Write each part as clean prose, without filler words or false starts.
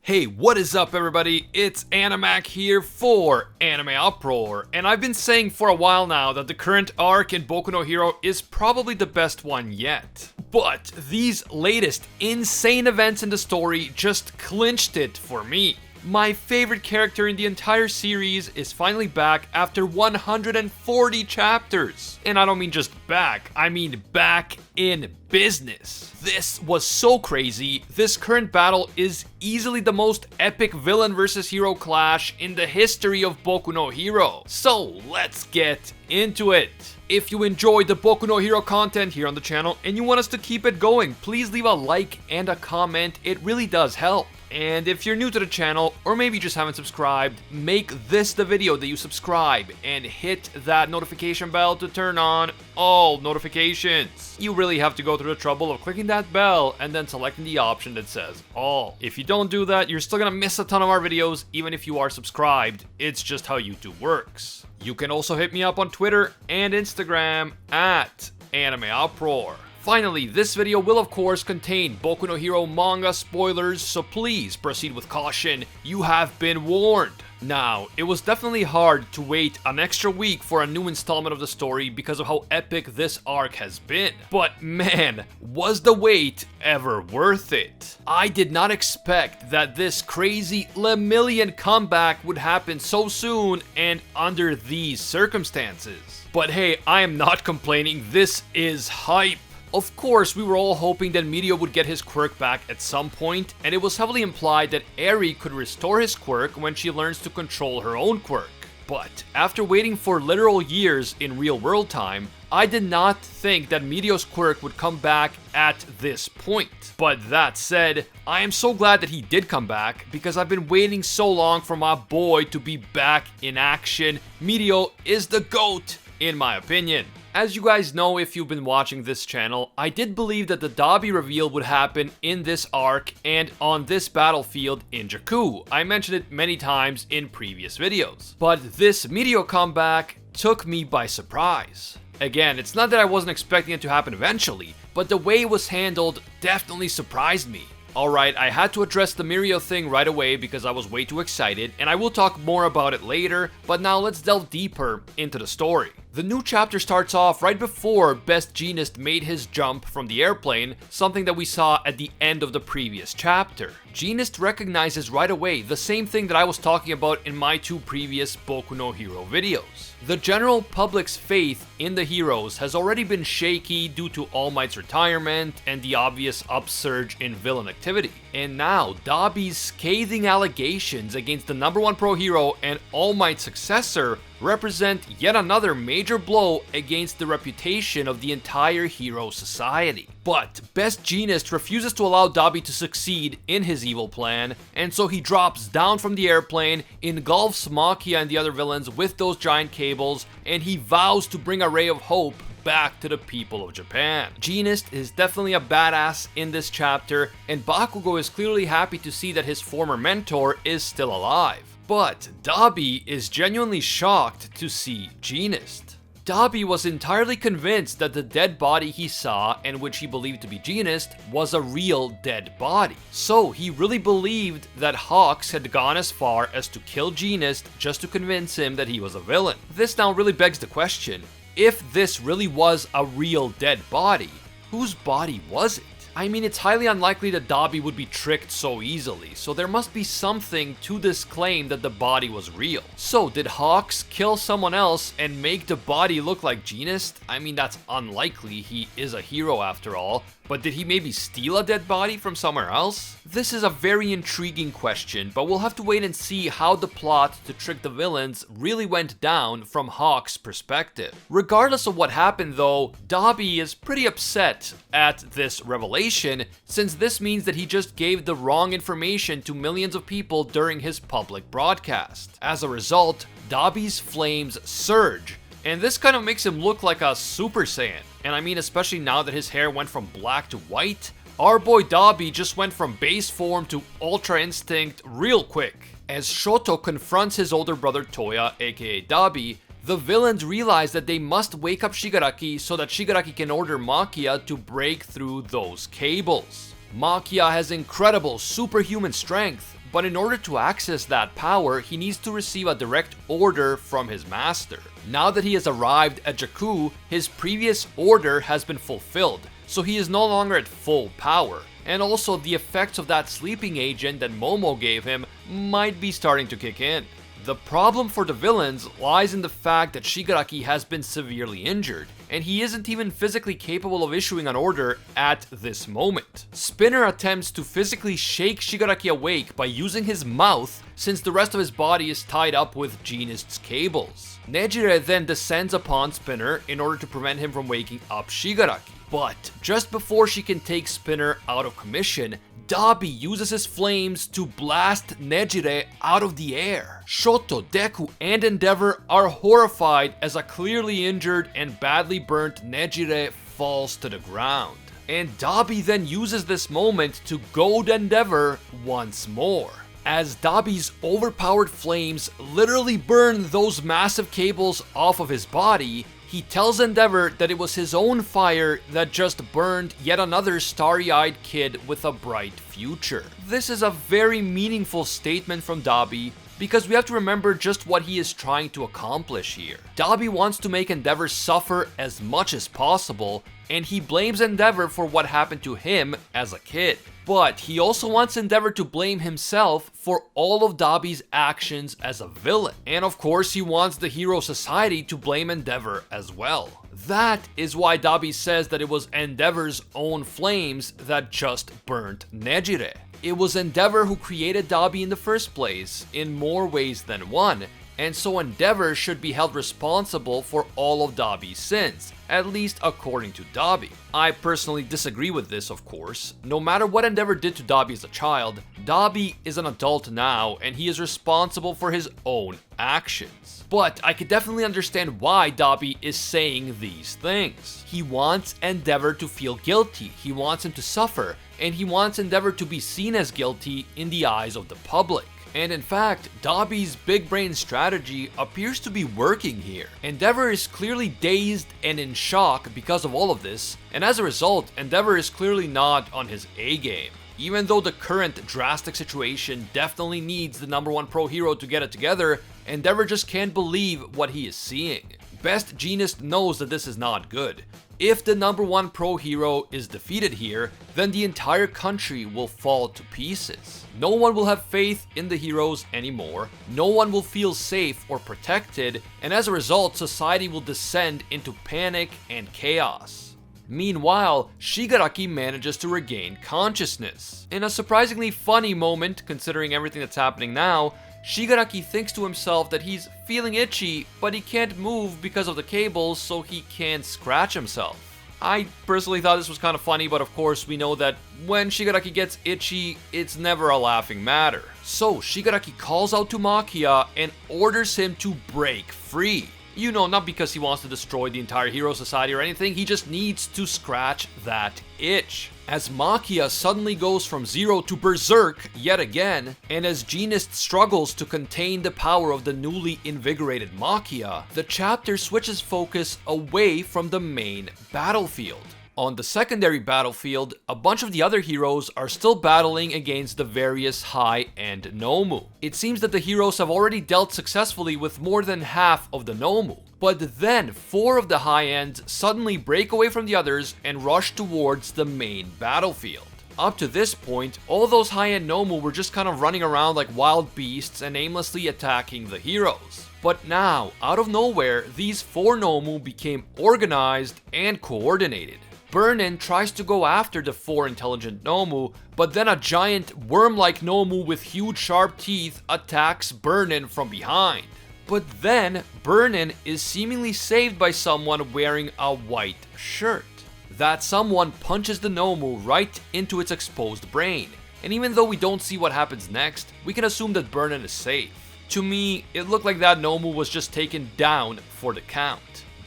Hey, what is up everybody? It's Animac here for AnimeUproar, and I've been saying for a while now that the current arc in Boku no Hero is probably the best one yet. But these latest insane events in the story just clinched it for me. My favorite character in the entire series is finally back after 140 chapters. And I don't mean just back, I mean back in business. This was so crazy. This current battle is easily the most epic villain versus hero clash in the history of Boku no Hero. So let's get into it. If you enjoyed the Boku no Hero content here on the channel and you want us to keep it going, please leave a like and a comment. It really does help. And if you're new to the channel, or maybe just haven't subscribed, make this the video that you subscribe and hit that notification bell to turn on all notifications. You really have to go through the trouble of clicking that bell and then selecting the option that says all. If you don't do that, you're still gonna miss a ton of our videos even if you are subscribed. It's just how YouTube works. You can also hit me up on Twitter and Instagram at AnimeUproar. Finally, this video will of course contain Boku no Hero manga spoilers, so please proceed with caution. You have been warned. Now, it was definitely hard to wait an extra week for a new installment of the story because of how epic this arc has been. But man, was the wait ever worth it? I did not expect that this crazy Lemillion comeback would happen so soon and under these circumstances. But hey, I am not complaining, this is hype. Of course, we were all hoping that Mirio would get his quirk back at some point, and it was heavily implied that Eri could restore his quirk when she learns to control her own quirk. But after waiting for literal years in real world time, I did not think that Mirio's quirk would come back at this point. But that said, I am so glad that he did come back because I've been waiting so long for my boy to be back in action. Mirio is the GOAT, in my opinion. As you guys know if you've been watching this channel, I did believe that the Dabi reveal would happen in this arc and on this battlefield in Jakku. I mentioned it many times in previous videos. But this Mirio comeback took me by surprise. Again, it's not that I wasn't expecting it to happen eventually, but the way it was handled definitely surprised me. Alright, I had to address the Mirio thing right away because I was way too excited, and I will talk more about it later, but now let's delve deeper into the story. The new chapter starts off right before Best Jeanist made his jump from the airplane, something that we saw at the end of the previous chapter. Jeanist recognizes right away the same thing that I was talking about in my two previous Boku no Hero videos. The general public's faith in the heroes has already been shaky due to All Might's retirement and the obvious upsurge in villain activity. And now, Dabi's scathing allegations against the #1 pro hero and All Might's successor represent yet another major blow against the reputation of the entire hero society. But Best Jeanist refuses to allow Dabi to succeed in his evil plan, and so he drops down from the airplane, engulfs Machia and the other villains with those giant cables, and he vows to bring a ray of hope back to the people of Japan. Jeanist is definitely a badass in this chapter, and Bakugo is clearly happy to see that his former mentor is still alive. But Dabi is genuinely shocked to see Jeanist. Dabi was entirely convinced that the dead body he saw, and which he believed to be Jeanist, was a real dead body. So he really believed that Hawks had gone as far as to kill Jeanist just to convince him that he was a villain. This now really begs the question, if this really was a real dead body, whose body was it? I mean, it's highly unlikely that Dabi would be tricked so easily, so there must be something to this claim that the body was real. So, did Hawks kill someone else and make the body look like Jeanist? I mean, that's unlikely, he is a hero after all. But did he maybe steal a dead body from somewhere else? This is a very intriguing question, but we'll have to wait and see how the plot to trick the villains really went down from Hawk's perspective. Regardless of what happened though, Dabi is pretty upset at this revelation, since this means that he just gave the wrong information to millions of people during his public broadcast. As a result, Dabi's flames surge, and this kind of makes him look like a Super Saiyan. And I mean, especially now that his hair went from black to white, our boy Dabi just went from base form to Ultra Instinct real quick. As Shoto confronts his older brother Toya, aka Dabi, the villains realize that they must wake up Shigaraki so that Shigaraki can order Machia to break through those cables. Machia has incredible superhuman strength, but in order to access that power, he needs to receive a direct order from his master. Now that he has arrived at Jakku, his previous order has been fulfilled, so he is no longer at full power. And also, the effects of that sleeping agent that Momo gave him might be starting to kick in. The problem for the villains lies in the fact that Shigaraki has been severely injured, and he isn't even physically capable of issuing an order at this moment. Spinner attempts to physically shake Shigaraki awake by using his mouth, since the rest of his body is tied up with Jeanist's cables. Nejire then descends upon Spinner in order to prevent him from waking up Shigaraki. But just before she can take Spinner out of commission, Dabi uses his flames to blast Nejire out of the air. Shoto, Deku, and Endeavor are horrified as a clearly injured and badly burnt Nejire falls to the ground. And Dabi then uses this moment to goad Endeavor once more. As Dabi's overpowered flames literally burn those massive cables off of his body, he tells Endeavor that it was his own fire that just burned yet another starry-eyed kid with a bright future. This is a very meaningful statement from Dabi, because we have to remember just what he is trying to accomplish here. Dabi wants to make Endeavor suffer as much as possible, and he blames Endeavor for what happened to him as a kid. But he also wants Endeavor to blame himself for all of Dabi's actions as a villain. And of course, he wants the Hero Society to blame Endeavor as well. That is why Dabi says that it was Endeavor's own flames that just burnt Nejire. It was Endeavor who created Dabi in the first place, in more ways than one, and so Endeavor should be held responsible for all of Dabi's sins, at least according to Dabi. I personally disagree with this, of course. No matter what Endeavor did to Dabi as a child, Dabi is an adult now and he is responsible for his own actions. But I could definitely understand why Dabi is saying these things. He wants Endeavor to feel guilty, he wants him to suffer, and he wants Endeavor to be seen as guilty in the eyes of the public. And in fact, Dabi's big brain strategy appears to be working here. Endeavor is clearly dazed and in shock because of all of this, and as a result, Endeavor is clearly not on his A game. Even though the current drastic situation definitely needs the #1 pro hero to get it together, Endeavor just can't believe what he is seeing. Best Jeanist knows that this is not good. If the #1 pro hero is defeated here, then the entire country will fall to pieces. No one will have faith in the heroes anymore, no one will feel safe or protected, and as a result, society will descend into panic and chaos. Meanwhile, Shigaraki manages to regain consciousness. In a surprisingly funny moment, considering everything that's happening now, Shigaraki thinks to himself that he's feeling itchy, but he can't move because of the cables, so he can't scratch himself. I personally thought this was kind of funny, but of course we know that when Shigaraki gets itchy, it's never a laughing matter. So Shigaraki calls out to Machia and orders him to break free. You know, not because he wants to destroy the entire Hero Society or anything, he just needs to scratch that itch. As Machia suddenly goes from zero to berserk yet again, and as Jeanist struggles to contain the power of the newly invigorated Machia, the chapter switches focus away from the main battlefield. On the secondary battlefield, a bunch of the other heroes are still battling against the various high-end Nomu. It seems that the heroes have already dealt successfully with more than half of the Nomu. But then, 4 of the high-ends suddenly break away from the others and rush towards the main battlefield. Up to this point, all those high-end Nomu were just kind of running around like wild beasts and aimlessly attacking the heroes. But now, out of nowhere, these 4 Nomu became organized and coordinated. Burnin tries to go after the 4 intelligent Nomu, but then a giant worm-like Nomu with huge sharp teeth attacks Burnin from behind. But then, Burnin is seemingly saved by someone wearing a white shirt. That someone punches the Nomu right into its exposed brain, and even though we don't see what happens next, we can assume that Burnin is safe. To me, it looked like that Nomu was just taken down for the count.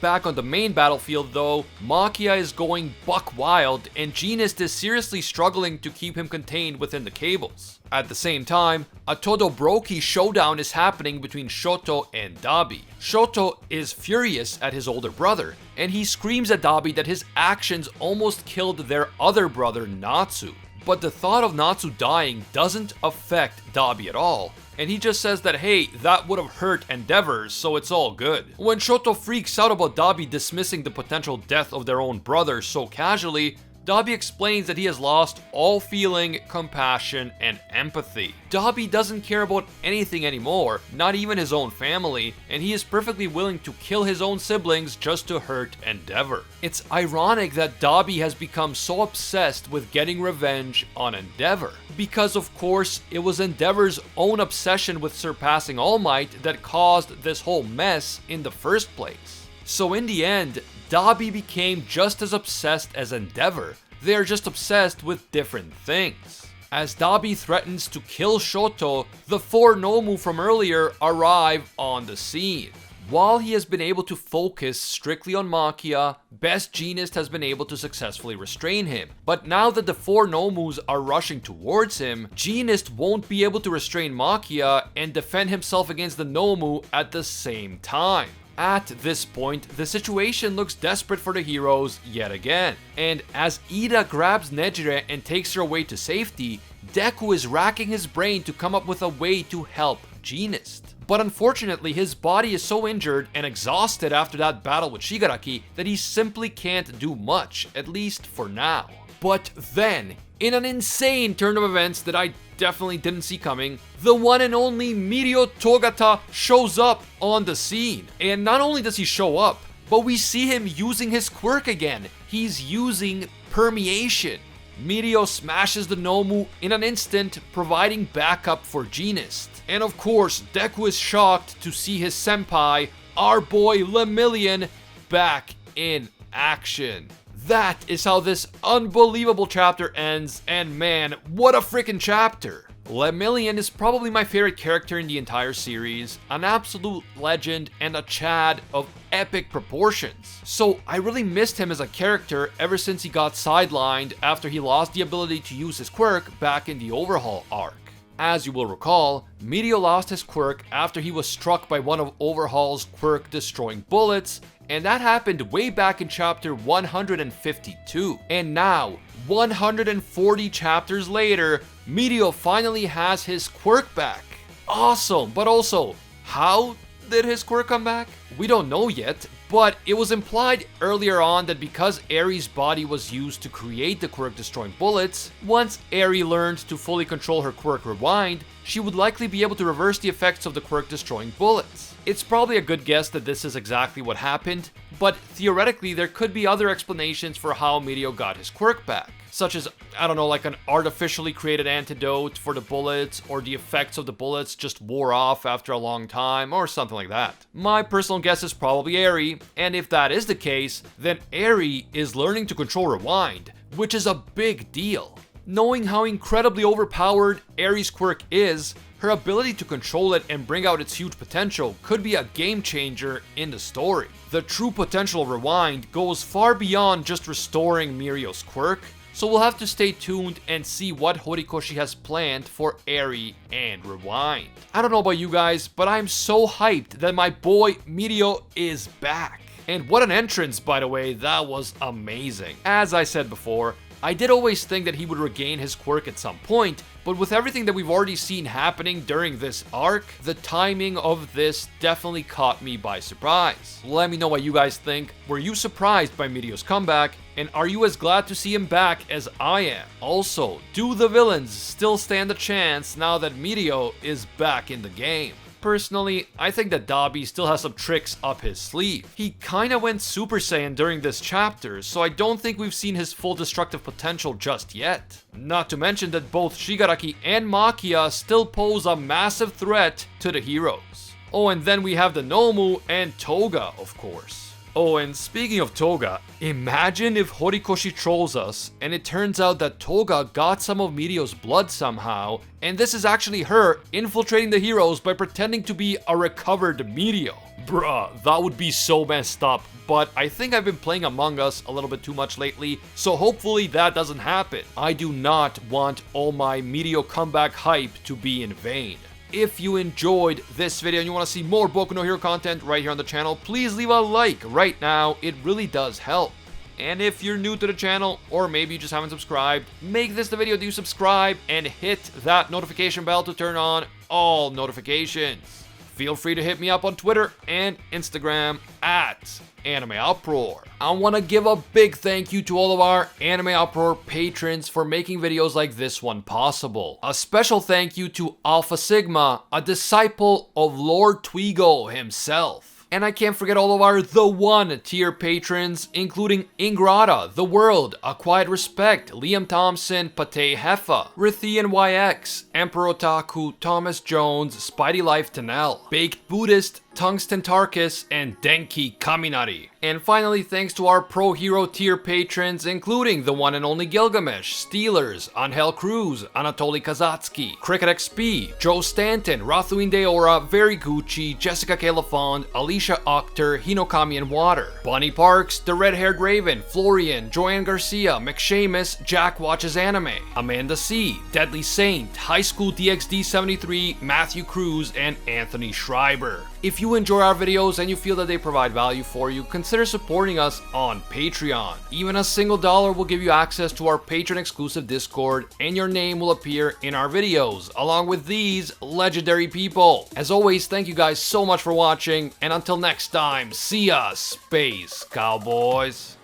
Back on the main battlefield though, Machia is going buck wild and Jeanist is seriously struggling to keep him contained within the cables. At the same time, a Todoroki showdown is happening between Shoto and Dabi. Shoto is furious at his older brother, and he screams at Dabi that his actions almost killed their other brother Natsu. But the thought of Natsu dying doesn't affect Dabi at all, and he just says that hey, that would have hurt endeavors, so it's all good. When Shoto freaks out about Dabi dismissing the potential death of their own brother so casually, Dabi explains that he has lost all feeling, compassion, and empathy. Dabi doesn't care about anything anymore, not even his own family, and he is perfectly willing to kill his own siblings just to hurt Endeavor. It's ironic that Dabi has become so obsessed with getting revenge on Endeavor, because of course it was Endeavor's own obsession with surpassing All Might that caused this whole mess in the first place. So in the end, Dabi became just as obsessed as Endeavor. They are just obsessed with different things. As Dabi threatens to kill Shoto, the 4 Nomu from earlier arrive on the scene. While he has been able to focus strictly on Machia, Best Jeanist has been able to successfully restrain him. But now that the 4 Nomus are rushing towards him, Jeanist won't be able to restrain Machia and defend himself against the Nomu at the same time. At this point, the situation looks desperate for the heroes yet again, and as Ida grabs Nejire and takes her away to safety, Deku is racking his brain to come up with a way to help Jeanist. But unfortunately, his body is so injured and exhausted after that battle with Shigaraki that he simply can't do much, at least for now. But then, in an insane turn of events that I definitely didn't see coming, the one and only Mirio Togata shows up on the scene. And not only does he show up, but we see him using his quirk again. He's using permeation. Mirio smashes the Nomu in an instant, providing backup for Jeanist. And of course, Deku is shocked to see his senpai, our boy Lemillion, back in action. That is how this unbelievable chapter ends, and man, what a freaking chapter! Lemillion is probably my favorite character in the entire series, an absolute legend and a Chad of epic proportions. So I really missed him as a character ever since he got sidelined after he lost the ability to use his quirk back in the Overhaul arc. As you will recall, Mirio lost his quirk after he was struck by one of Overhaul's quirk-destroying bullets, and that happened way back in chapter 152. And now, 140 chapters later, Mirio finally has his quirk back. Awesome, but also, how did his quirk come back? We don't know yet, but it was implied earlier on that because Eri's body was used to create the quirk-destroying bullets, once Eri learned to fully control her quirk rewind, she would likely be able to reverse the effects of the quirk-destroying bullets. It's probably a good guess that this is exactly what happened, but theoretically there could be other explanations for how Mirio got his quirk back, such as, I don't know, like an artificially created antidote for the bullets, or the effects of the bullets just wore off after a long time, or something like that. My personal guess is probably Eri, and if that is the case, then Eri is learning to control rewind, which is a big deal. Knowing how incredibly overpowered Eri's quirk is, her ability to control it and bring out its huge potential could be a game changer in the story. The true potential of Rewind goes far beyond just restoring Mirio's quirk, so we'll have to stay tuned and see what Horikoshi has planned for Eri and Rewind. I don't know about you guys, but I'm so hyped that my boy Mirio is back. And what an entrance, by the way, that was amazing. As I said before, I did always think that he would regain his quirk at some point, but with everything that we've already seen happening during this arc, the timing of this definitely caught me by surprise. Let me know what you guys think. Were you surprised by Mirio's comeback? And are you as glad to see him back as I am? Also, do the villains still stand a chance now that Mirio is back in the game? Personally, I think that Dabi still has some tricks up his sleeve. He kinda went Super Saiyan during this chapter, so I don't think we've seen his full destructive potential just yet. Not to mention that both Shigaraki and Machia still pose a massive threat to the heroes. Oh, and then we have the Nomu and Toga, of course. Oh, and speaking of Toga, imagine if Horikoshi trolls us and it turns out that Toga got some of Mirio's blood somehow, and this is actually her infiltrating the heroes by pretending to be a recovered Mirio. Bruh, that would be so messed up, but I think I've been playing Among Us a little bit too much lately, so hopefully that doesn't happen. I do not want all my Mirio comeback hype to be in vain. If you enjoyed this video and you want to see more Boku no Hero content right here on the channel, please leave a like right now, it really does help. And if you're new to the channel, or maybe you just haven't subscribed, make this the video to subscribe and hit that notification bell to turn on all notifications. Feel free to hit me up on Twitter and Instagram at AnimeUproar. I want to give a big thank you to all of our AnimeUproar patrons for making videos like this one possible. A special thank you to Alpha Sigma, a disciple of Lord Twigo himself. And I can't forget all of our The One tier patrons, including Ingrata, The World, A Quiet Respect, Liam Thompson, Pate Heffa, Rithian YX, Emperor Otaku, Thomas Jones, Spidey Life Tanel, Baked Buddhist, Tungsten Tarkus, and Denki Kaminari. And finally, thanks to our Pro Hero tier patrons, including the one and only Gilgamesh, Steelers, Angel Cruz, Anatoly Kazatsky, Cricket XP, Joe Stanton, Rathuin Deora, Very Gucci, Jessica K. LaFond, Alicia Octor, Hinokami and Water, Bonnie Parks, The Red-Haired Raven, Florian, Joanne Garcia, McShamus, Jack Watches Anime, Amanda C, Deadly Saint, High School DxD 73, Matthew Cruz, and Anthony Schreiber. If you enjoy our videos and you feel that they provide value for you, consider supporting us on Patreon. Even a single dollar will give you access to our patron exclusive Discord, and your name will appear in our videos, along with these legendary people. As always, thank you guys so much for watching, and until next time, see ya, Space Cowboys.